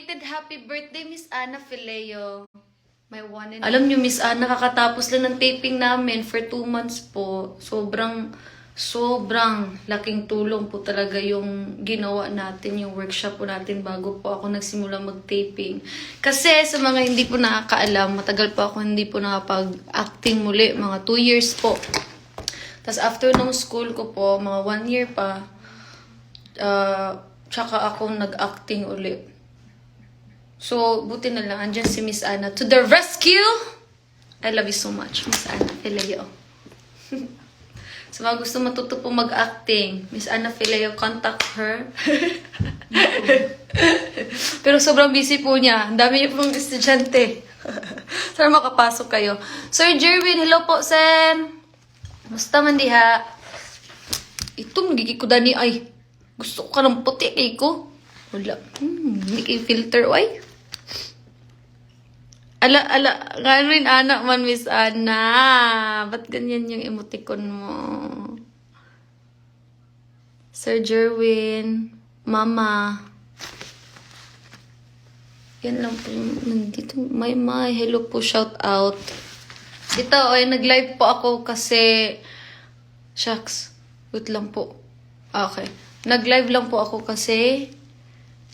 Belated happy birthday, Miss Ana Fileo. My one and alam niyo, Miss Ana, kakatapos lang ng taping namin for 2 months po. Sobrang laking tulong po talaga yung ginawa natin, yung workshop po natin bago po ako nagsimula mag-taping. Kasi sa mga hindi po nakakaalam, matagal po ako hindi po nakapag-acting muli, mga 2 years po. Tapos after nung school ko po, mga 1 year pa, tsaka ako nag-acting ulit. So, buti na lang, andyan si Miss Ana to the rescue! I love you so much, Miss Ana Fileo. So, mga gusto matuto po mag-acting, Miss Ana Fileo, contact her. Pero sobrang busy po niya. Ang dami niyo pong estudyante. Sana makapasok kayo. Sir Jerwin, hello po, Sen. Basta man diha. Ito, magigikuda ni ay. Gusto ko ka ng puti kay ko. Wala. Hindi kayo filter, ay. Ala, gano'n anak man, Miss Ana. Ba't ganyan yung emoticon mo? Sir Jerwin, Mama. Yan lang po. Nandito. My, hello po, shout out. Ito, ay, nag-live po ako kasi... Shucks. Wait lang po. Okay. Nag-live lang po ako kasi...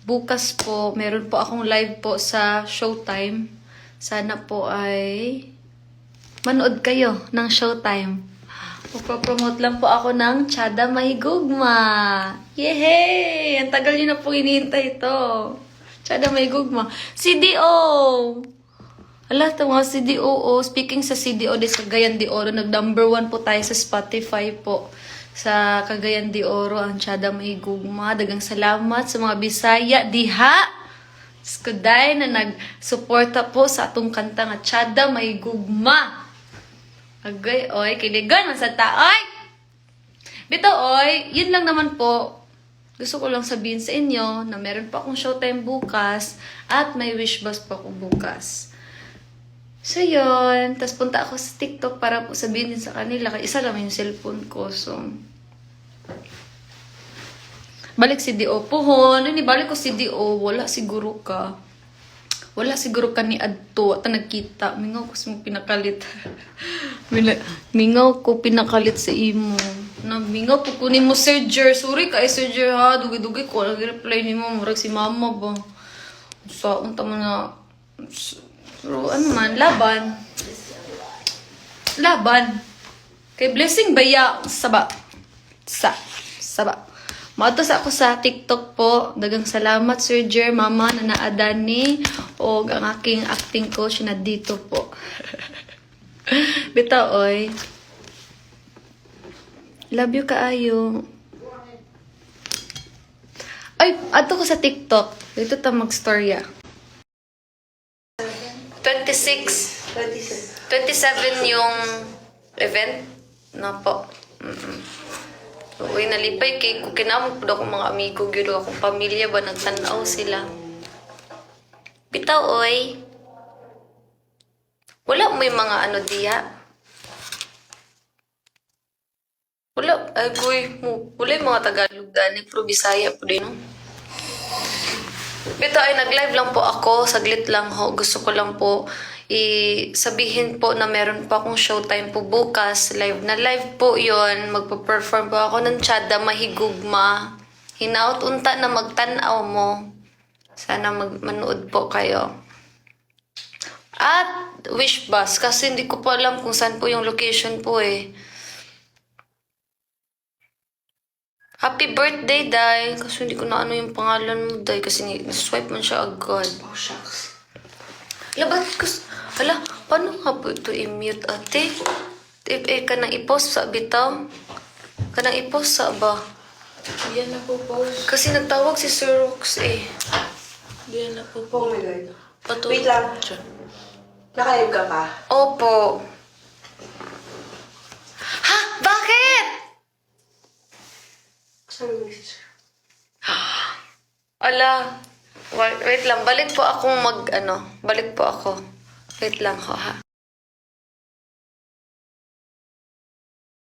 Bukas po, meron po akong live po sa Showtime. Sana po ay manood kayo ng Showtime. Magpapromote lang po ako ng Tiyada Mahigugma. Yehey! Ang tagal nyo na po hinihintay ito. Tiyada Mahigugma. CDO! Ala, ito mga CDO. Speaking sa CDO, di sa Cagayan de Oro, nag-number 1 po tayo sa Spotify po. Sa Cagayan de Oro, ang Tiyada Mahigugma. Dagang salamat sa mga Bisaya. Diha! Skuday na nag-suporta po sa atong kanta nga Tiyada Mahigugma. Agay, oy, kiligan man sa taoy. Bito, oy, yun lang naman po. Gusto ko lang sabihin sa inyo na meron pa akong Showtime bukas at may wish bus pa ako bukas. So, yun. Tapos punta ako sa TikTok para po sabihin din sa kanila. Kasi isa lang yung cellphone ko. So, balik si D.O. Puhon. Balik ko si D.O. Wala siguro ka. Wala siguro ka ni Adto. At nagkita. Mingaw ko sa pinakalit. Mingaw ko pinakalit sa imo. Mingaw po kunin mo, Sir Jer. Sorry ka, Sir Jer, ha. Dugi-dugi ko. Nag-reply ni mo. Murag si mama ba. So, unta mo na... Pero ano man, laban. Kay Blessing Baya, saba. Matos ako sa TikTok po. Dagang salamat, Sir Jer, Mama, na naadani. O ang aking acting coach na dito po. Bitaw, oy. Love you kaayo. Ay, ato ko sa TikTok. Dito ta mag-storya. 27 yung event na po. Uy, nalipay kay ko kinamot po akong mga amigo, gyud akong pamilya ba nagtanaw sila. Bitaw, oy. Wala may mga ano diya. Wala, ay guy, wala yung mga Tagalog gani, pero Bisaya po din, no? Bitaw, ay nag-live lang po ako, saglit lang ho. Gusto ko lang po sabihin po na meron pa akong Showtime po bukas. Live na live po yon. Magpa-perform po ako ng Tiyada Mahigugma. Hinaut unta na magtanaw mo. Sana manood po kayo. At wish bus. Kasi hindi ko po alam kung saan po yung location po eh. Happy birthday, Day. Kasi hindi ko na ano yung pangalan mo, Day. Kasi swipe man siya agad. Oh, shucks. Hala, paano nga po ito i-mute, ate? Ka nang i-post sa bitaw? Ka nang i-post sa ba? Diyan na po post. Kasi nagtawag si Sir Rox eh. Diyan na po po. Oh my God. Pato. Wait lang. Nakalive ka pa? Opo. Ha? Bakit? Sabi mo si Sir. Ala. Wait lang. Balik po ako balik po ako. Wait lang ho, ha?